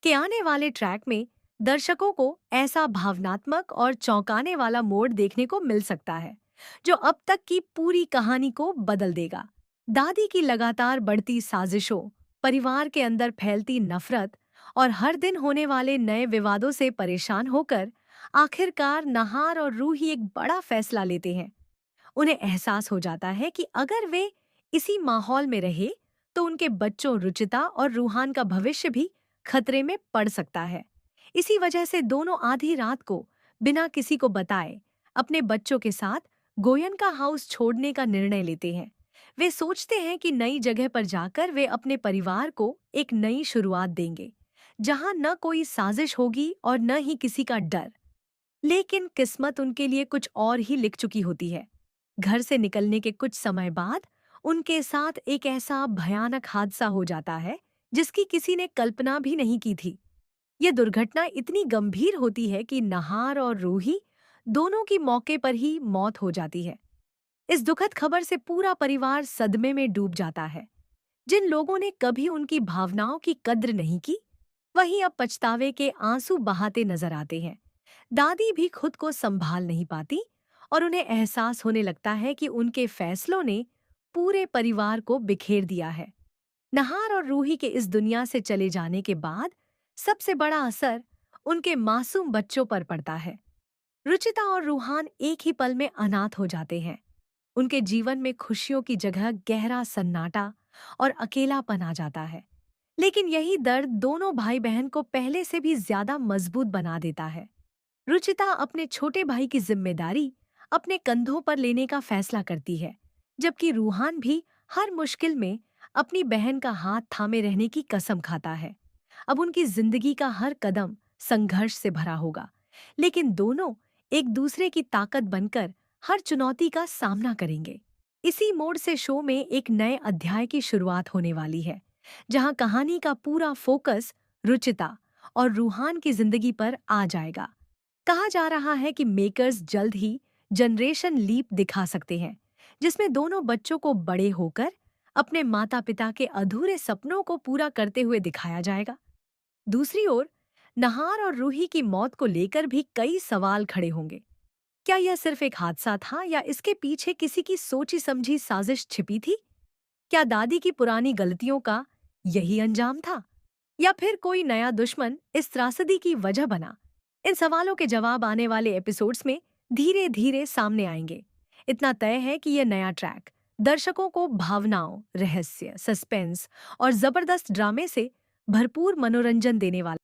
कि आने वाले ट्रैक में दर्शकों को ऐसा भावनात्मक और चौंकाने वाला मोड़ देखने को मिल सकता है जो अब तक की पूरी कहानी को बदल देगा। दादी की लगातार बढ़ती साजिशों, परिवार के अंदर फैलती नफरत और हर दिन होने वाले नए विवादों से परेशान होकर आखिरकार नहार और रूही एक बड़ा फैसला लेते हैं। उन्हें एहसास हो जाता है कि अगर वे इसी माहौल में रहे तो उनके बच्चों रुचिता और रूहान का भविष्य भी खतरे में पड़ सकता है। इसी वजह से दोनों आधी रात को बिना किसी को बताए अपने बच्चों के साथ गोयन का हाउस छोड़ने का निर्णय लेते हैं। वे सोचते हैं कि नई जगह पर जाकर वे अपने परिवार को एक नई शुरुआत देंगे, जहां न कोई साजिश होगी और न ही किसी का डर। लेकिन किस्मत उनके लिए कुछ और ही लिख चुकी होती है। घर से निकलने के कुछ समय बाद उनके साथ एक ऐसा भयानक हादसा हो जाता है जिसकी किसी ने कल्पना भी नहीं की थी। यह दुर्घटना इतनी गंभीर होती है कि नहार और रूही दोनों की मौके पर ही मौत हो जाती है। इस दुखद खबर से पूरा परिवार सदमे में डूब जाता है। जिन लोगों ने कभी उनकी भावनाओं की कद्र नहीं की, वही अब पछतावे के आंसू बहाते नजर आते हैं। दादी भी खुद को संभाल नहीं पाती और उन्हें एहसास होने लगता है कि उनके फैसलों ने पूरे परिवार को बिखेर दिया है। नहार और रूही के इस दुनिया से चले जाने के बाद सबसे बड़ा असर उनके मासूम बच्चों पर पड़ता है। रुचिता और रूहान एक ही पल में अनाथ हो जाते हैं। उनके जीवन में खुशियों की जगह गहरा सन्नाटा और अकेलापन आ जाता है। लेकिन यही दर्द दोनों भाई बहन को पहले से भी ज्यादा मजबूत बना देता है। रुचिता अपने छोटे भाई की जिम्मेदारी अपने कंधों पर लेने का फैसला करती है, जबकि रूहान भी हर मुश्किल में अपनी बहन का हाथ थामे रहने की कसम खाता है। अब उनकी जिंदगी का हर कदम संघर्ष से भरा होगा, लेकिन दोनों एक दूसरे की ताकत बनकर हर चुनौती का सामना करेंगे। इसी मोड़ से शो में एक नए अध्याय की शुरुआत होने वाली है, जहां कहानी का पूरा फोकस रुचिता और रूहान की जिंदगी पर आ जाएगा। कहा जा रहा है कि मेकर्स जल्द ही जनरेशन लीप दिखा सकते हैं, जिसमें दोनों बच्चों को बड़े होकर अपने माता-पिता के अधूरे सपनों को पूरा करते हुए दिखाया जाएगा। दूसरी ओर नहार और रूही की मौत को लेकर भी कई सवाल खड़े होंगे। क्या यह सिर्फ एक हादसा था या इसके पीछे किसी की सोची समझी साजिश छिपी थी? क्या दादी की पुरानी गलतियों का यही अंजाम था, या फिर कोई नया दुश्मन इस त्रासदी की वजह बना? इन सवालों के जवाब आने वाले एपिसोड्स में धीरे धीरे सामने आएंगे। इतना तय है कि यह नया ट्रैक दर्शकों को भावनाओं, रहस्य, सस्पेंस और जबरदस्त ड्रामे से भरपूर मनोरंजन देने वाला